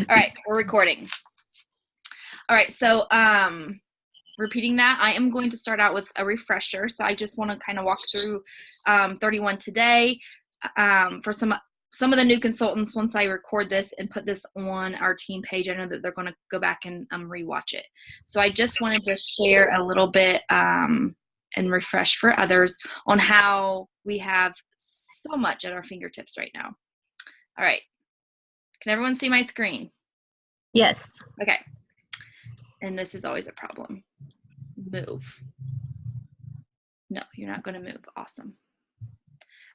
All right, we're recording. All right, so repeating that, I am going to start out with a refresher. So I just want to kind of walk through 31 today for some of the new consultants. Once I record this and put this on our team page, I know that they're going to go back and rewatch it. So I just wanted to share a little bit and refresh for others on how we have so much at our fingertips right now. All right. Can everyone see my screen? Yes. Okay. And this is always a problem. Move. No, you're not going to move. Awesome.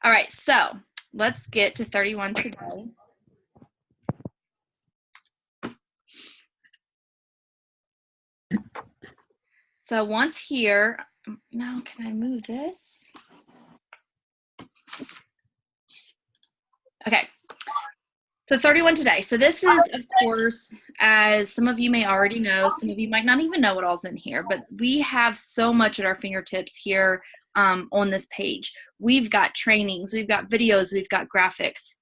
All right, so let's get to 31 today. So once here, now can I move this? Okay. So 31 today. So this is, of course, as some of you may already know, some of you might not even know what all's in here, but we have so much at our fingertips here on this page. We've got trainings, we've got videos, we've got graphics,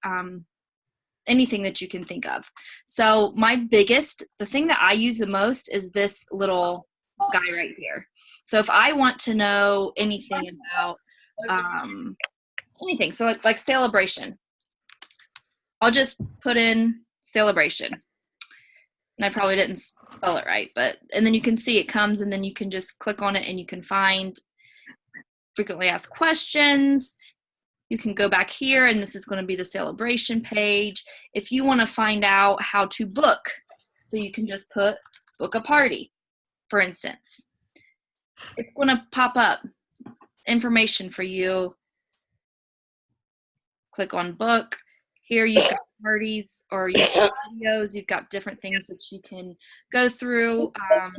anything that you can think of. So the thing that I use the most is this little guy right here. So if I want to know anything about anything, so like Sale-abration, I'll just put in Sale-abration. And I probably didn't spell it right, and then you can see it comes, and then you can just click on it and you can find frequently asked questions. You can go back here, and this is going to be the Sale-abration page. If you want to find out how to book, so you can just put book a party, for instance. It's going to pop up information for you. Click on book. Here you've got parties, or you've got videos, you've got different things that you can go through to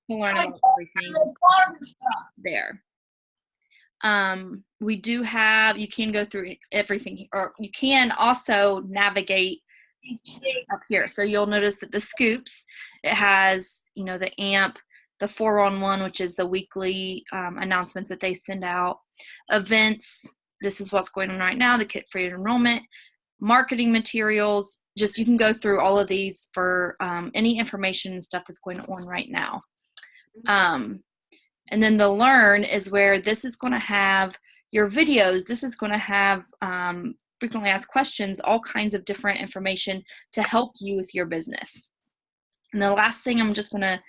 learn about everything there. We do have, you can go through everything, or you can also navigate up here. So you'll notice that the scoops, it has, the AMP, the 4-on-1, which is the weekly announcements that they send out, events, this is what's going on right now, the kit free enrollment, marketing materials, just you can go through all of these for any information and stuff that's going on right now. And then the learn is where this is going to have your videos. This is going to have frequently asked questions, all kinds of different information to help you with your business. And the last thing I'm just going to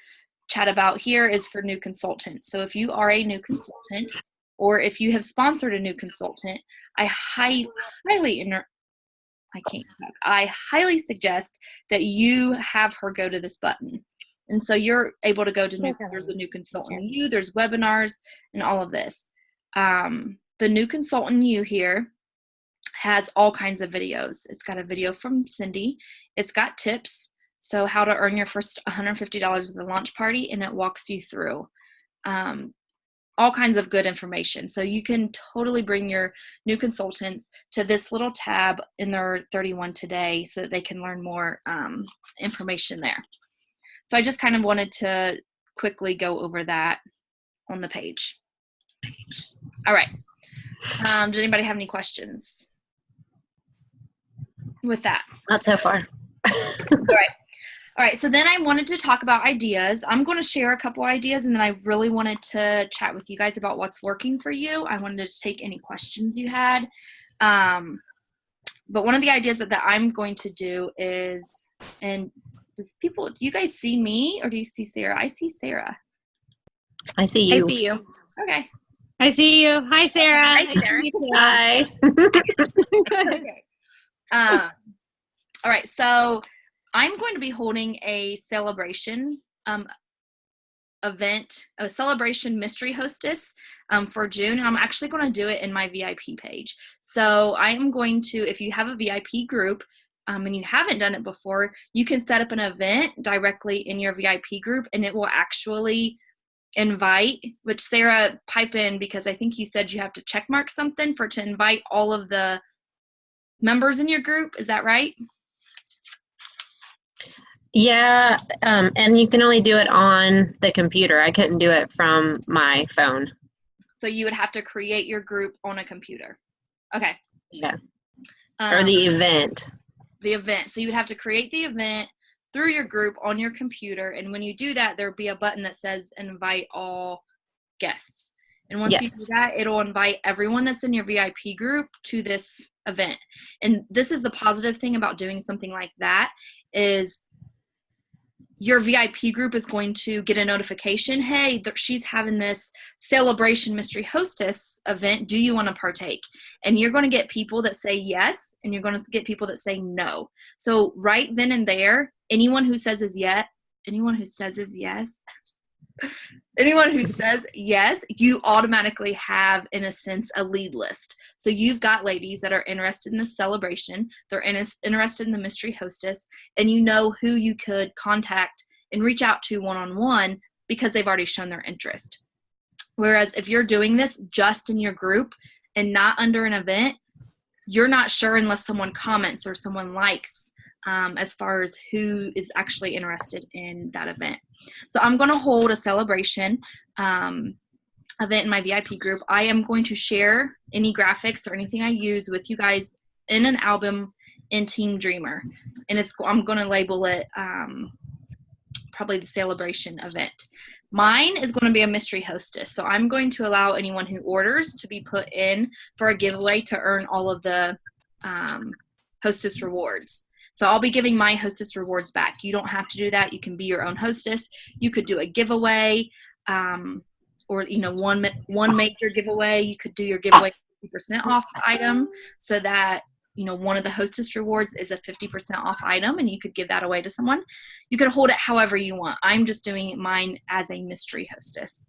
chat about here is for new consultants. So if you are a new consultant, or if you have sponsored a new consultant, I highly suggest that you have her go to this button. And so you're able to go to there's a new consultant you, there's webinars and all of this. The new consultant you here has all kinds of videos. It's got a video from Cindy. It's got tips. So how to earn your first $150 with a launch party, and it walks you through all kinds of good information. So you can totally bring your new consultants to this little tab in their 31 today so that they can learn more information there. So I just kind of wanted to quickly go over that on the page. All right. Does anybody have any questions with that? Not so far. All right. All right, so then I wanted to talk about ideas. I'm going to share a couple ideas, and then I really wanted to chat with you guys about what's working for you. I wanted to take any questions you had. But one of the ideas that I'm going to do is, and do you guys see me, or do you see Sarah? I see Sarah. I see you. I see you. Okay. I see you. Hi, Sarah. Hi, Sarah. Hi. Okay. All right, so I'm going to be holding a Sale-abration event, a Sale-abration mystery hostess for June, and I'm actually going to do it in my VIP page. So I am going to, if you have a VIP group and you haven't done it before, you can set up an event directly in your VIP group, and it will actually invite, which Sarah, pipe in, because I think you said you have to check mark something to invite all of the members in your group. Is that right? Yeah, and you can only do it on the computer. I couldn't do it from my phone. So you would have to create your group on a computer. Okay. Yeah. Or the event. The event. So you would have to create the event through your group on your computer. And when you do that, there'll be a button that says invite all guests. And once you do that, it'll invite everyone that's in your VIP group to this event. And this is the positive thing about doing something like that is your VIP group is going to get a notification, hey, she's having this Sale-abration mystery hostess event. Do you want to partake? And you're going to get people that say yes, and you're going to get people that say no. So right then and there, anyone who says yes, you automatically have, in a sense, a lead list. So you've got ladies that are interested in the celebration. They're interested in the mystery hostess, and you know who you could contact and reach out to one-on-one because they've already shown their interest. Whereas if you're doing this just in your group and not under an event, you're not sure unless someone comments or someone likes as far as who is actually interested in that event. So I'm going to hold a celebration event in my VIP group. I am going to share any graphics or anything I use with you guys in an album in Team Dreamer. And I'm going to label it probably the Sale-abration event. Mine is going to be a mystery hostess. So I'm going to allow anyone who orders to be put in for a giveaway to earn all of the hostess rewards. So I'll be giving my hostess rewards back. You don't have to do that. You can be your own hostess. You could do a giveaway or, one major giveaway. You could do your giveaway 50% off item so that, one of the hostess rewards is a 50% off item and you could give that away to someone. You could hold it however you want. I'm just doing mine as a mystery hostess.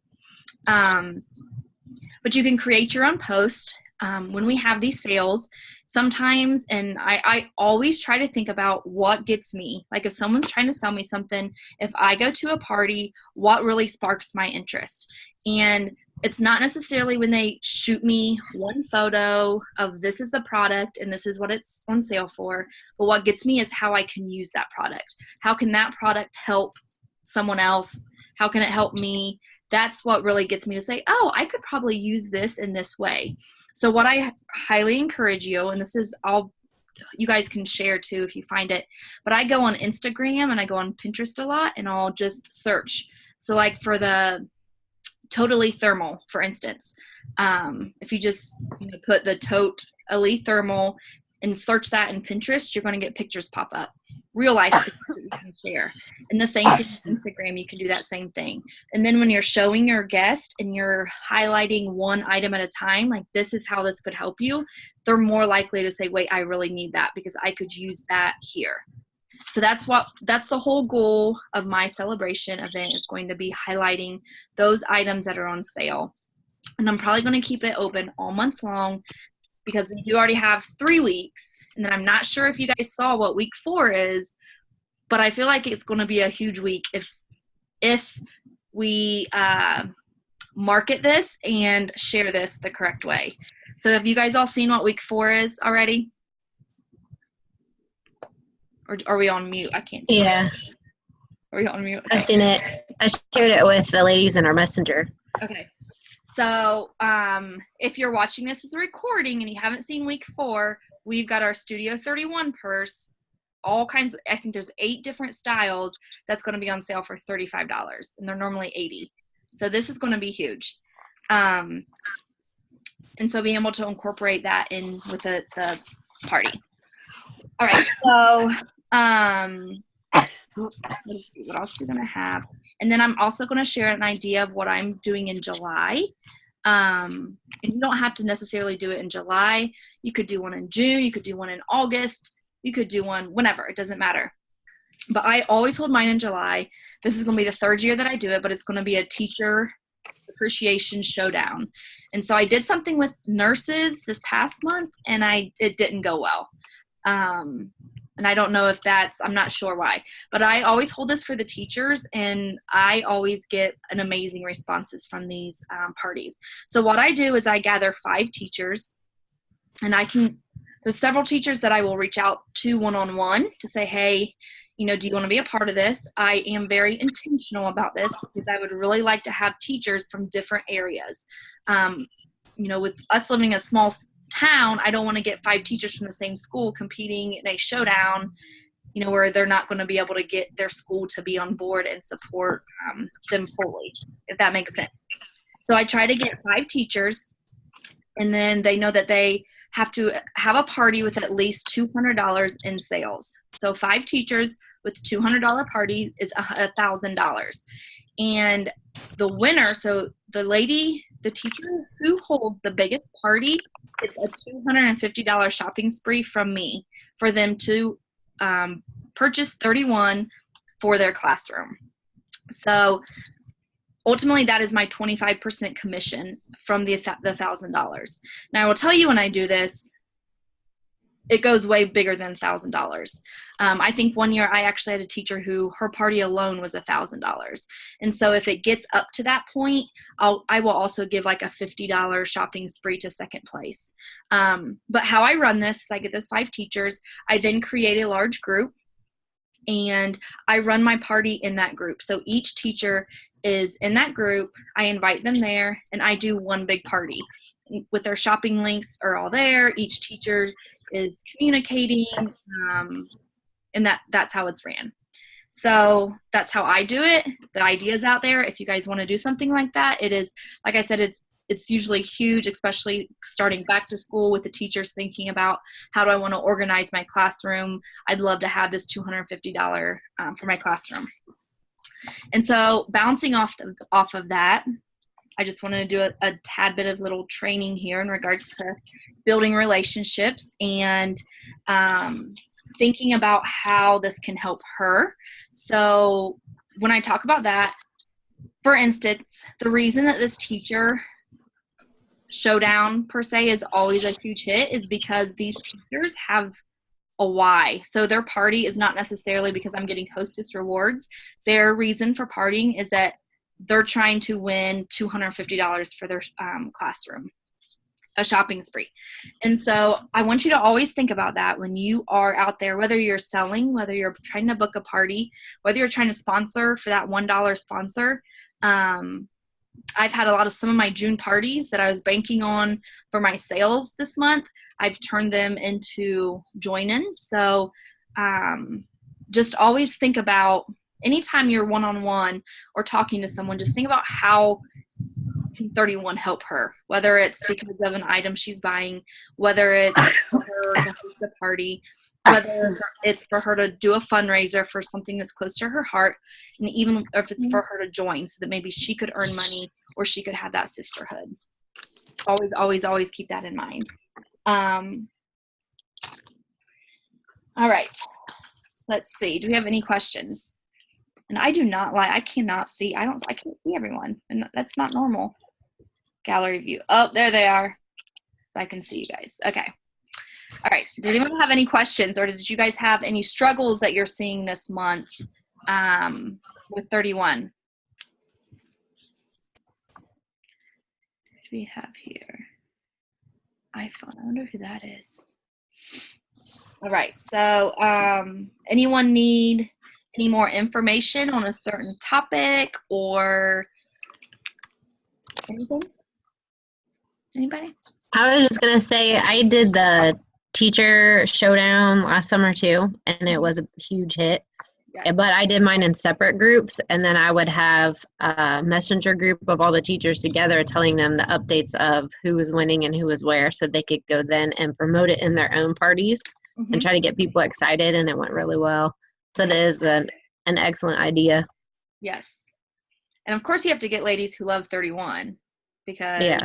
But you can create your own post. When we have these sales, sometimes, and I always try to think about what gets me. Like if someone's trying to sell me something, if I go to a party, what really sparks my interest? And it's not necessarily when they shoot me one photo of this is the product and this is what it's on sale for, but what gets me is how I can use that product. How can that product help someone else? How can it help me? That's what really gets me to say, oh, I could probably use this in this way. So what I highly encourage you, and this is you guys can share too if you find it, but I go on Instagram and I go on Pinterest a lot and I'll just search. So like for the Totally Thermal, for instance, if you just put the Totally Thermal and search that in Pinterest, you're going to get pictures pop up. Real life pictures that you can share. And the same thing on Instagram, you can do that same thing. And then when you're showing your guest and you're highlighting one item at a time, like this is how this could help you, they're more likely to say, wait, I really need that because I could use that here. So that's the whole goal of my celebration event is going to be highlighting those items that are on sale. And I'm probably going to keep it open all month long because we do already have 3 weeks. And then I'm not sure if you guys saw what week 4 is, but I feel like it's going to be a huge week if we market this and share this the correct way. So have you guys all seen what week 4 is already? Or are we on mute? I can't see. Yeah. Are we on mute? I've seen it. I shared it with the ladies in our messenger. Okay. So if you're watching this as a recording and you haven't seen week 4, we've got our Studio 31 purse, all kinds of, I think there's 8 different styles that's going to be on sale for $35, and they're normally $80. So this is going to be huge. And so being able to incorporate that in with the party. All right, so let's see what else we're going to have. And then I'm also going to share an idea of what I'm doing in July. And you don't have to necessarily do it in July. You could do one in June. You could do one in August. You could do one whenever. It doesn't matter. But I always hold mine in July. This is going to be the 3rd year that I do it, but it's going to be a teacher appreciation showdown. And so I did something with nurses this past month, and it didn't go well. And I don't know if I'm not sure why, but I always hold this for the teachers, and I always get an amazing responses from these parties. So what I do is I gather 5 teachers, and there's several teachers that I will reach out to one-on-one to say, hey, do you want to be a part of this? I am very intentional about this because I would really like to have teachers from different areas. With us living in a small town, I don't want to get 5 teachers from the same school competing in a showdown where they're not going to be able to get their school to be on board and support them fully, if that makes sense. So I try to get 5 teachers, and then they know that they have to have a party with at least $200 in sales. So 5 teachers with $200 party is $1,000. And the winner, so the teacher who holds the biggest party, it's a $250 shopping spree from me for them to purchase 31 for their classroom. So ultimately, that is my 25% commission from the $1,000. Now, I will tell you, when I do this, it goes way bigger than $1,000. I think one year I actually had a teacher who her party alone was $1,000. And so if it gets up to that point, I will also give like a $50 shopping spree to second place. But how I run this is I get those 5 teachers. I then create a large group, and I run my party in that group. So each teacher is in that group. I invite them there, and I do one big party with their shopping links are all there. Each teacher is communicating, and that's how it's ran. So that's how I do it. The idea is out there. If you guys want to do something like that, it is, like I said, it's usually huge, especially starting back to school with the teachers thinking about how do I want to organize my classroom. I'd love to have this $250 for my classroom. And so bouncing off of that, I just wanted to do a tad bit of little training here in regards to building relationships and thinking about how this can help her. So when I talk about that, for instance, the reason that this teacher Showdown per se is always a huge hit is because these teachers have a why. So their party is not necessarily because I'm getting hostess rewards. Their reason for partying is that they're trying to win $250 for their classroom, a shopping spree. And so I want you to always think about that when you are out there, whether you're selling, whether you're trying to book a party, whether you're trying to sponsor for that $1 sponsor. I've had some of my June parties that I was banking on for my sales this month. I've turned them into join-in. So just always think about anytime you're one-on-one or talking to someone, just think about how can 31 help her, whether it's because of an item she's buying, whether it's for her to host a party, whether it's for her to do a fundraiser for something that's close to her heart, and even if it's for her to join so that maybe she could earn money or she could have that sisterhood. Always, always, always keep that in mind. All right. Let's see. Do we have any questions? And I do not lie. I cannot see. I can't see everyone. And that's not normal. Gallery view. Oh, there they are. I can see you guys. Okay. All right. Did anyone have any questions, or did you guys have any struggles that you're seeing this month with 31? What do we have here? iPhone. I wonder who that is. All right. So anyone need any more information on a certain topic or anything? Anybody? I was just going to say I did the teacher showdown last summer too, and it was a huge hit. Yes. But I did mine in separate groups, and then I would have a messenger group of all the teachers together telling them the updates of who was winning and who was where, so they could go then and promote it in their own parties and try to get people excited, and it went really well. So it is an excellent idea. Yes. And of course you have to get ladies who love 31 because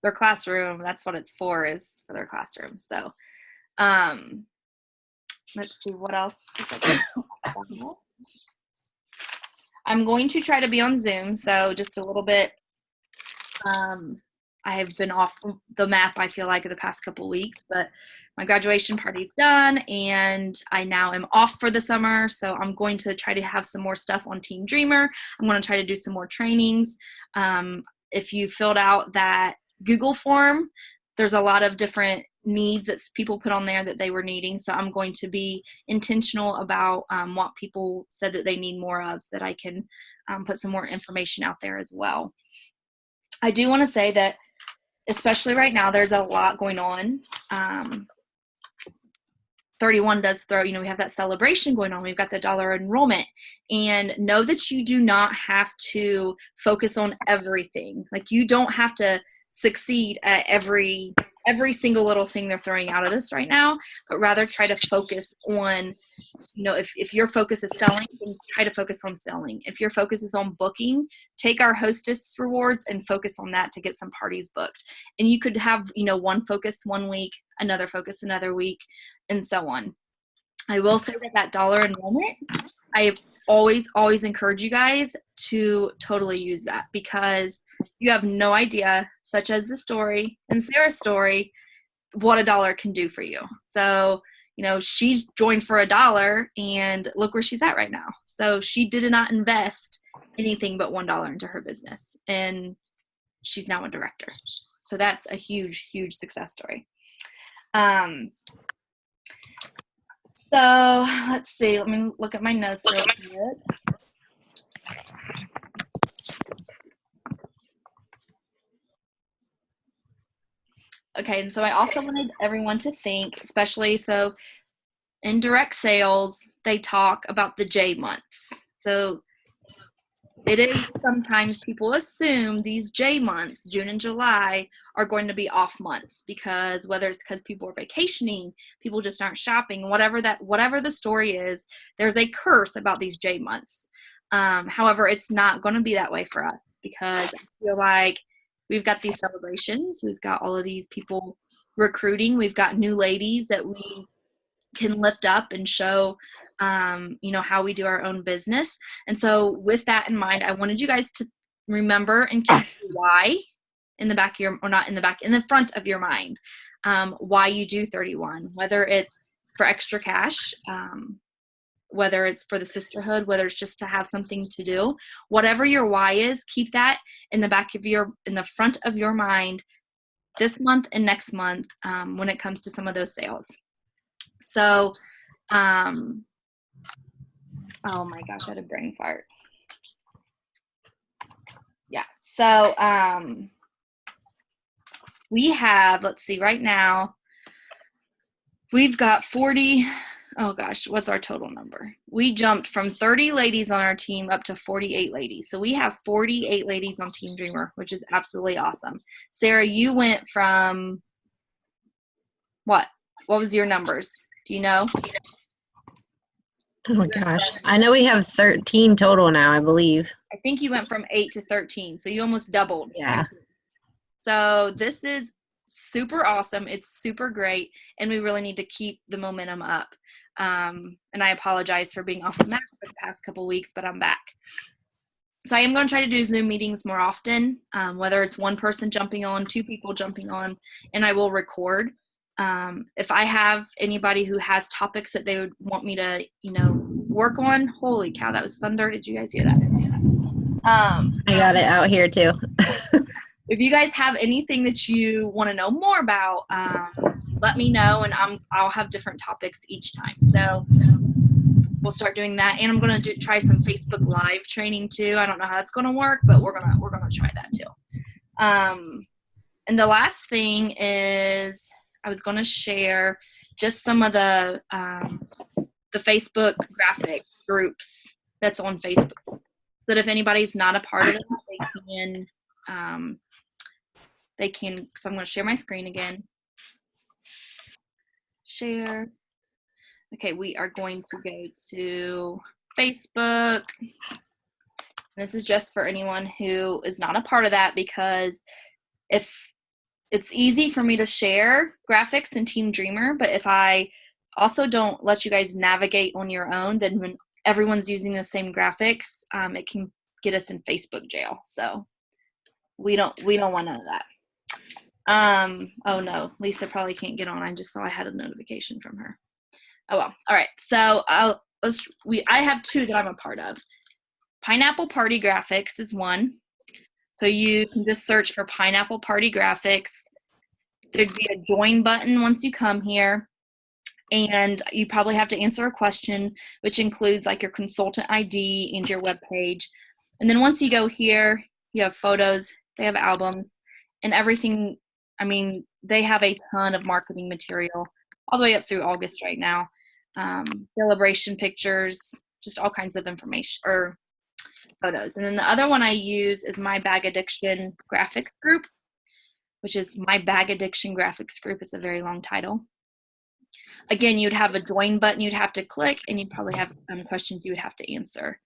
their classroom, that's what it's for, is for their classroom. So let's see what else. I'm going to try to be on Zoom, so just a little bit. I have been off the map, I feel like, the past couple weeks, but my graduation party's done, and I now am off for the summer, so I'm going to try to have some more stuff on Team Dreamer. I'm going to try to do some more trainings. If you filled out that Google form, there's a lot of different needs that people put on there that they were needing, so I'm going to be intentional about what people said that they need more of, so that I can put some more information out there as well. I do want to say that especially right now, there's a lot going on 31 does throw, we have that celebration going on. We've got the dollar enrollment, and know that you do not have to focus on everything. Like, you don't have to succeed at every single little thing they're throwing out at us right now, but rather try to focus on, if your focus is selling, then try to focus on selling. If your focus is on booking, take our hostess rewards and focus on that to get some parties booked. And you could have, one focus one week, another focus another week, and so on. I will say that dollar enrollment, I always encourage you guys to totally use that, because you have no idea, such as the story and Sarah's story, what a dollar can do for you. So, she's joined for $1 and look where she's at right now. So she did not invest anything but $1 into her business, and she's now a director. So that's a huge, huge success story. So let's see. Let me look at my notes real quick. Okay, and so I also wanted everyone to think, especially in direct sales, they talk about the J months. So it is sometimes people assume these J months, June and July, are going to be off months, because whether it's because people are vacationing, people just aren't shopping, whatever the story is, there's a curse about these J months. However, it's not going to be that way for us, because I feel like we've got these celebrations. We've got all of these people recruiting. We've got new ladies that we can lift up and show, how we do our own business. And so with that in mind, I wanted you guys to remember and keep why in the back of your, or not in the back, in the front of your mind, why you do 31, whether it's for extra cash, whether it's for the sisterhood, whether it's just to have something to do, whatever your why is, keep that in the front of your mind this month and next month, when it comes to some of those sales. So, oh my gosh, I had a brain fart. Yeah. So, we have, let's see, right now, we've got 40. Oh gosh, what's our total number? We jumped from 30 ladies on our team up to 48 ladies. So we have 48 ladies on Team Dreamer, which is absolutely awesome. Sarah, you went from what? What was your numbers? Do you know? Oh my gosh. I know we have 13 total now, I believe. I think you went from 8 to 13. So you almost doubled. Yeah. So this is super awesome. It's super great. And we really need to keep the momentum up. And I apologize for being off the map for the past couple weeks, but I'm back. So I am going to try to do Zoom meetings more often, whether it's one person jumping on, two people jumping on, and I will record. If I have anybody who has topics that they would want me to, work on, holy cow, that was thunder. Did you guys hear that? I got it out here too. If you guys have anything that you want to know more about, let me know, and I'll have different topics each time. So we'll start doing that, and I'm going to try some Facebook Live training too. I don't know how that's going to work, but we're gonna try that too. And the last thing is I was going to share just some of the Facebook graphic groups that's on Facebook, so that if anybody's not a part of it, they can. So I'm going to share my screen again. Share. Okay, we are going to go to Facebook. This is just for anyone who is not a part of that, because if it's easy for me to share graphics in Team Dreamer, but if I also don't let you guys navigate on your own, then when everyone's using the same graphics, it can get us in Facebook jail. So we don't want none of that. Oh no, Lisa probably can't get on. I just saw I had a notification from her. Oh well. All right. So I have two that I'm a part of. Pineapple Party Graphics is one. So you can just search for Pineapple Party Graphics. There'd be a join button once you come here, and you probably have to answer a question, which includes like your consultant ID and your web page. And then once you go here, you have photos, they have albums, and everything. I mean, they have a ton of marketing material all the way up through August right now. Sale-abration pictures, just all kinds of information or photos. And then the other one I use is my Bag Addiction graphics group, which is my Bag Addiction graphics group. It's a very long title. Again, you'd have a join button you'd have to click, and you'd probably have questions you would have to answer.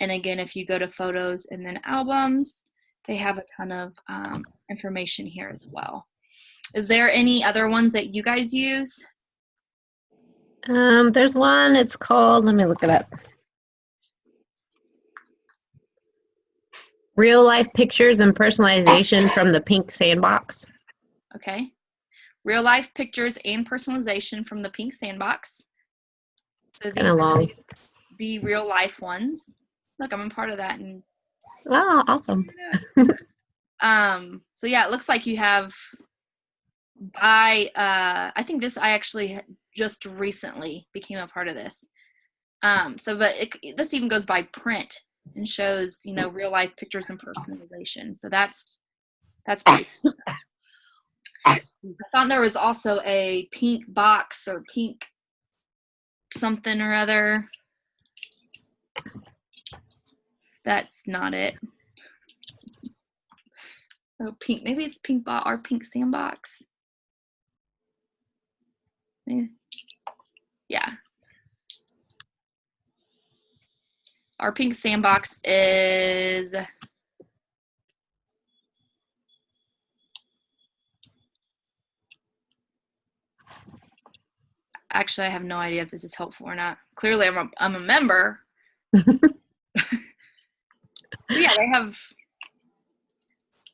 And again, if you go to photos and then albums, they have a ton of information here as well. Is there any other ones that you guys use? There's one, it's called, let me look it up. Real life pictures and personalization from the Pink Sandbox. Okay. Real life pictures and personalization from the Pink Sandbox. So these are long. Be real life ones. Look, I'm a part of that. And oh, awesome. So yeah, it looks like you have I think this, I actually just recently became a part of this. But this even goes by print and shows, real life pictures and personalization. So that's pretty cool. I thought there was also a pink box or pink something or other. That's not it. Oh, pink. Maybe it's pink our Pink Sandbox. Yeah. Our Pink Sandbox is actually, I have no idea if this is helpful or not. Clearly, I'm a member. Yeah, they have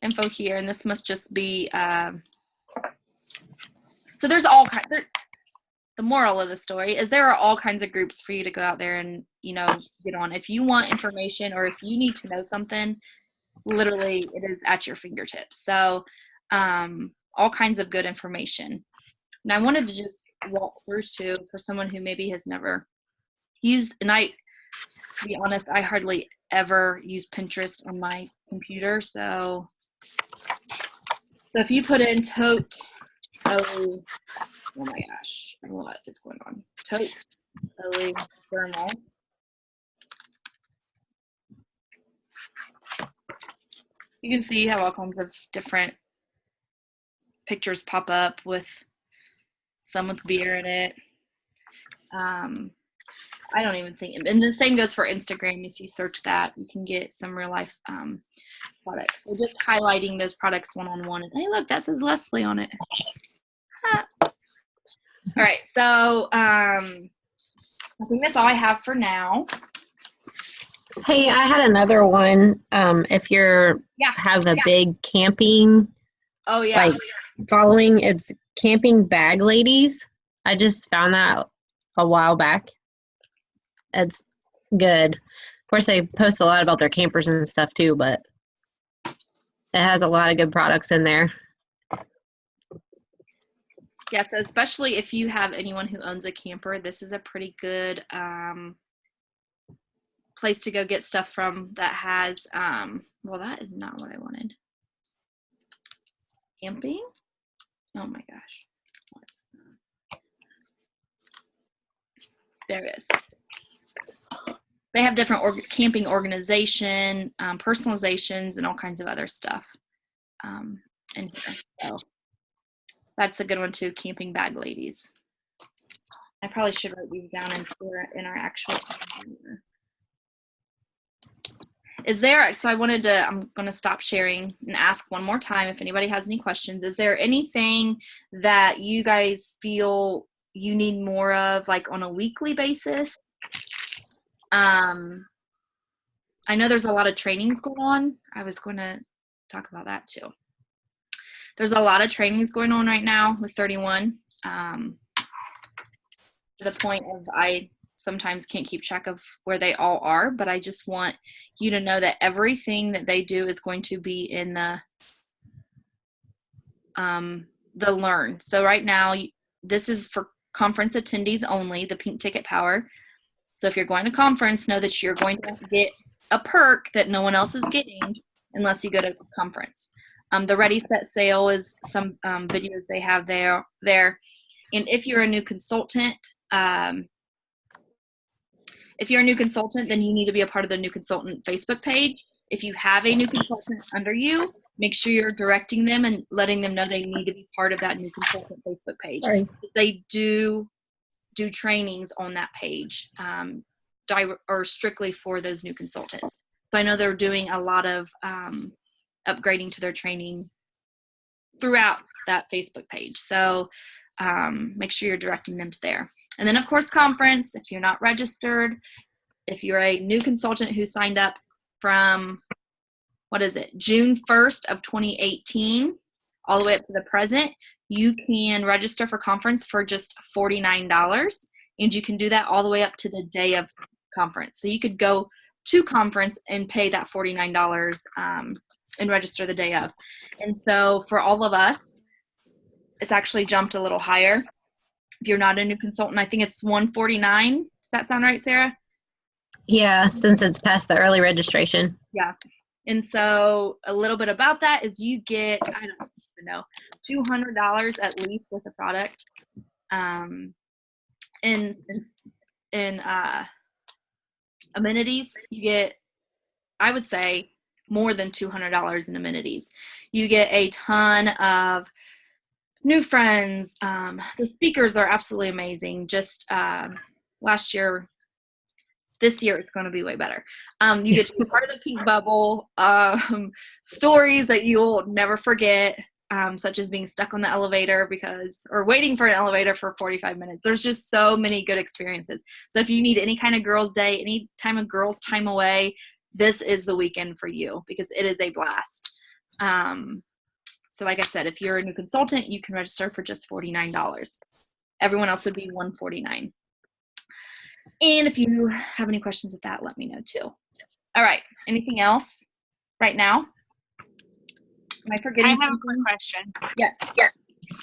info here, and this must just be. So there's all kinds. The moral of the story is there are all kinds of groups for you to go out there and get on. If you want information or if you need to know something, literally it is at your fingertips. So all kinds of good information. And I wanted to just walk through too for someone who maybe has never used, and to be honest, I hardly ever use Pinterest on my computer. So if you put in tote, oh my gosh, what is going on? Tote thermal. You can see how all kinds of different pictures pop up with some with beer in it. I don't even think, and the same goes for Instagram. If you search that, you can get some real life products. So just highlighting those products one-on-one. And hey, look, that says Leslie on it. All right, so I think that's all I have for now. Hey, I had another one. If you're have a big camping following, it's Camping Bag Ladies. I just found that a while back. It's good. Of course, they post a lot about their campers and stuff too, but it has a lot of good products in there. Yeah, so especially if you have anyone who owns a camper, this is a pretty good place to go get stuff from that has, well, that is not what I wanted. Camping? Oh my gosh. There it is. They have different camping organization, personalizations, and all kinds of other stuff in here. So that's a good one too, Camping Bag Ladies. I probably should write these down in our actual calendar. So I'm going to stop sharing and ask one more time if anybody has any questions. Is there anything that you guys feel you need more of, like on a weekly basis? I know there's a lot of trainings going on. I was going to talk about that too. There's a lot of trainings going on right now with 31. To the point of I sometimes can't keep track of where they all are, but I just want you to know that everything that they do is going to be in the Learn. So right now, this is for conference attendees only, the pink ticket power. So if you're going to conference, know that you're going to get a perk that no one else is getting unless you go to conference. The Ready Set Sale is some videos they have there. And if you're a new consultant, then you need to be a part of the new consultant Facebook page. If you have a new consultant under you, make sure you're directing them and letting them know they need to be part of that new consultant Facebook page. They do trainings on that page, or strictly for those new consultants. So I know they're doing a lot of upgrading to their training throughout that Facebook page. So make sure you're directing them to there. And then, of course, conference. If you're not registered, if you're a new consultant who signed up from, June 1st of 2018 all the way up to the present, you can register for conference for just $49. And you can do that all the way up to the day of conference. So you could go to conference and pay that $49 and register the day of. And so for all of us, it's actually jumped a little higher. If you're not a new consultant, I think it's $149. Does that sound right, Sarah? Yeah, since it's past the early registration. Yeah. And so a little bit about that is you get, I don't even know, $200 at least with the product. In amenities, you get, I would say, more than $200 in amenities. You get a ton of new friends. The speakers are absolutely amazing. Just this year it's going to be way better. You get to be part of the pink bubble. Stories that you'll never forget, such as being stuck on the elevator or waiting for an elevator for 45 minutes. There's just so many good experiences. So if you need any kind of girls' day, any time of girls' time away, this is the weekend for you because it is a blast. So like I said, if you're a new consultant, you can register for just $49. Everyone else would be $149. And if you have any questions with that, let me know too. All right. Anything else right now? Am I forgetting something? I have a quick question. Yes.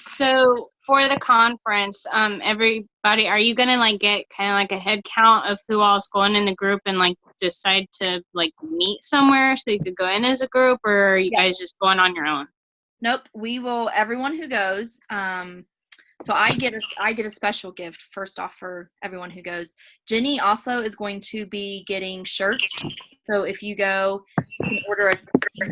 So for the conference, everybody, are you gonna get kind of like a head count of who all's going in the group and decide to meet somewhere so you could go in as a group, or are you guys just going on your own? Nope. We will. Everyone who goes. So I get a special gift first off for everyone who goes. Jenny also is going to be getting shirts. So if you go, you can order a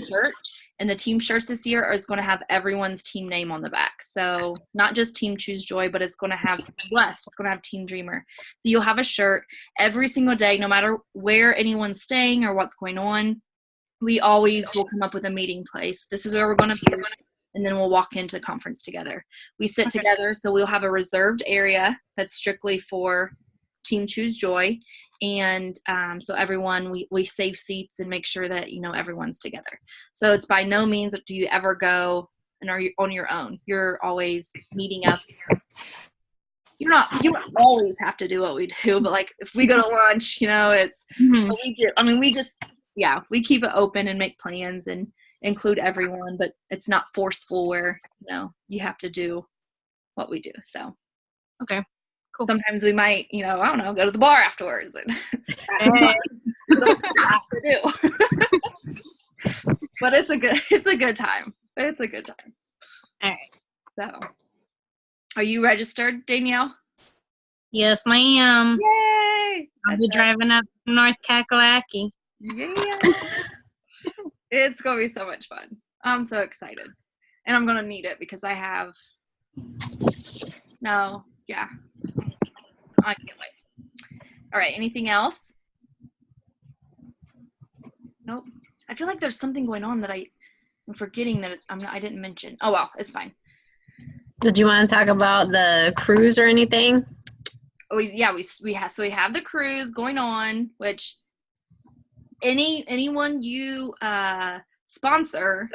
shirt, and the team shirts this year is going to have everyone's team name on the back. So not just Team Choose Joy, but it's going to have Blessed. It's going to have Team Dreamer. So you'll have a shirt every single day, no matter where anyone's staying or what's going on. We always will come up with a meeting place. This is where we're going to be. And then we'll walk into conference together. We sit together, so we'll have a reserved area that's strictly for Team Choose Joy. And so everyone, we save seats and make sure that, everyone's together. So it's by no means do you ever go and are you on your own. You're always meeting up. You don't always have to do what we do, but if we go to lunch, it's, we do. I mean, we keep it open and make plans and include everyone, but it's not forceful where you have to do what we do. So okay, cool. Sometimes we might I don't know, go to the bar afterwards and have to do. But it's a good time. All right. So are you registered, Danielle? Yes, ma'am. Yay! I'll be driving up North Kakalaki. Yeah. It's going to be so much fun. I'm so excited. And I'm going to need it because I can't wait. All right. Anything else? Nope. I feel like there's something going on that I'm forgetting that I didn't mention. Oh, well, it's fine. Did you want to talk about the cruise or anything? Oh, we have the cruise going on, which anyone you sponsor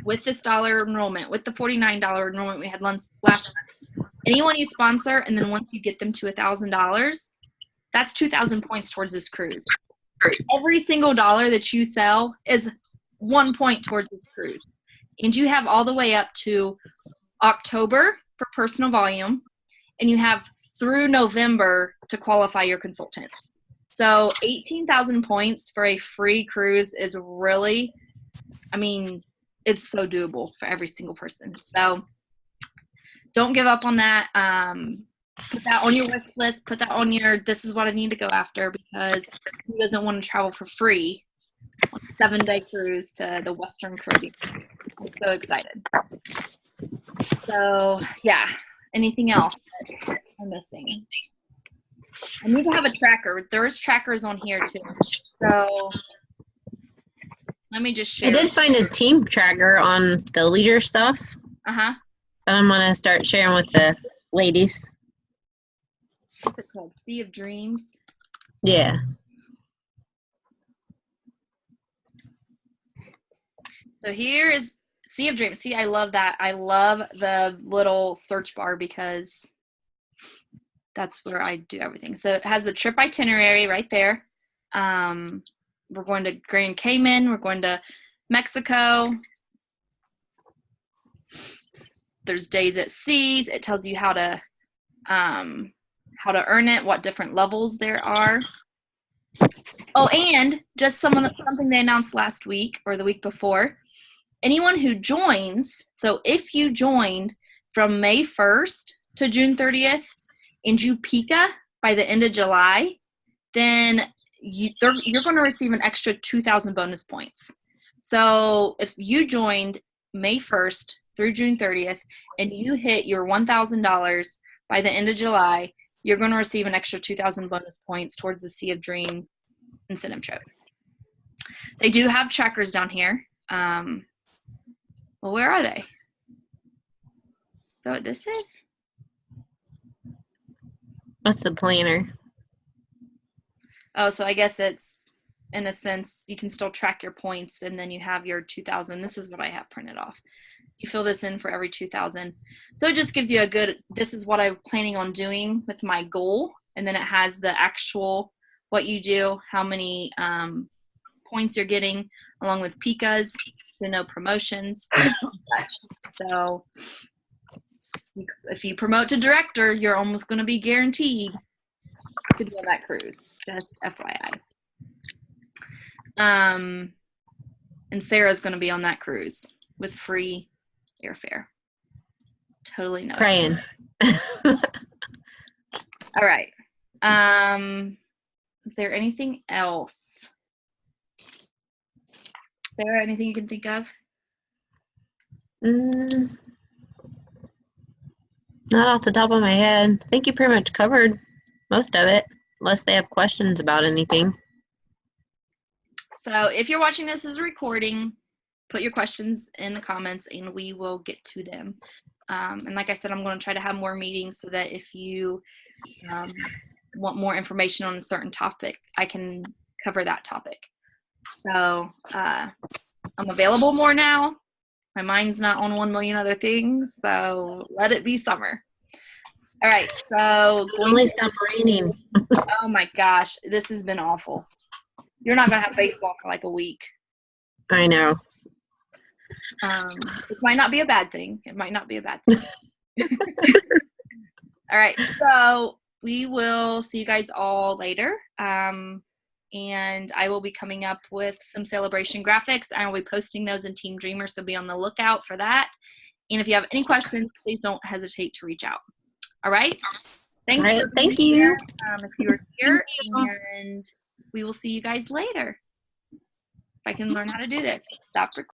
with this dollar enrollment, with the $49 enrollment we had last month, anyone you sponsor, and then once you get them to $1,000, that's 2,000 points towards this cruise. Every single dollar that you sell is 1 point towards this cruise. And you have all the way up to October for personal volume, and you have through November to qualify your consultants. So 18,000 points for a free cruise is really, it's so doable for every single person. So don't give up on that. Put that on your wish list. Put that on your, this is what I need to go after, because who doesn't want to travel for free on a 7-day cruise to the Western Caribbean? I'm so excited. So, yeah. Anything else that I'm missing? I need to have a tracker. There's trackers on here too. So let me just share. I did find a team tracker on the leader stuff. Uh-huh. But I'm going to start sharing with the ladies. What's it called? Sea of Dreams? Yeah. So here is Sea of Dreams. See, I love that. I love the little search bar because that's where I do everything. So it has the trip itinerary right there. We're going to Grand Cayman. We're going to Mexico. There's days at seas. It tells you how to earn it, what different levels there are. Oh, and just something they announced last week or the week before. Anyone who joins, so if you joined from May 1st to June 30th and you PICA by the end of July, then you're going to receive an extra 2,000 bonus points. So if you joined May 1st through June 30th and you hit your $1,000 by the end of July, you're going to receive an extra 2,000 bonus points towards the Sea of Dream incentive trip. They do have trackers down here. Well, where are they? So what this is? What's the planner? Oh, so I guess it's, in a sense, you can still track your points, and then you have your 2,000. This is what I have printed off. You fill this in for every 2,000. So it just gives you a good, this is what I'm planning on doing with my goal. And then it has the actual, what you do, how many points you're getting, along with PICAs, to no promotions, such. So if you promote to director, you're almost going to be guaranteed to be on that cruise. Just FYI. And Sarah's going to be on that cruise with free airfare. Totally no. Praying. All right. Is there anything else? Sarah, anything you can think of? Not off the top of my head. I think you pretty much covered most of it, unless they have questions about anything. So if you're watching this as a recording, put your questions in the comments and we will get to them. And like I said, I'm going to try to have more meetings so that if you want more information on a certain topic, I can cover that topic. So I'm available more now. My mind's not on 1 million other things, so let it be summer. All right, so Only stop raining. Oh my gosh, this has been awful. You're not going to have baseball for like a week. I know. It might not be a bad thing. It might not be a bad thing. All right, so we will see you guys all later. And I will be coming up with some Sale-abration graphics. I will be posting those in Team Dreamer, so be on the lookout for that. And if you have any questions, please don't hesitate to reach out. All right? Thanks. All right, thank you. If you were here, and we will see you guys later. If I can learn how to do this. Stop recording.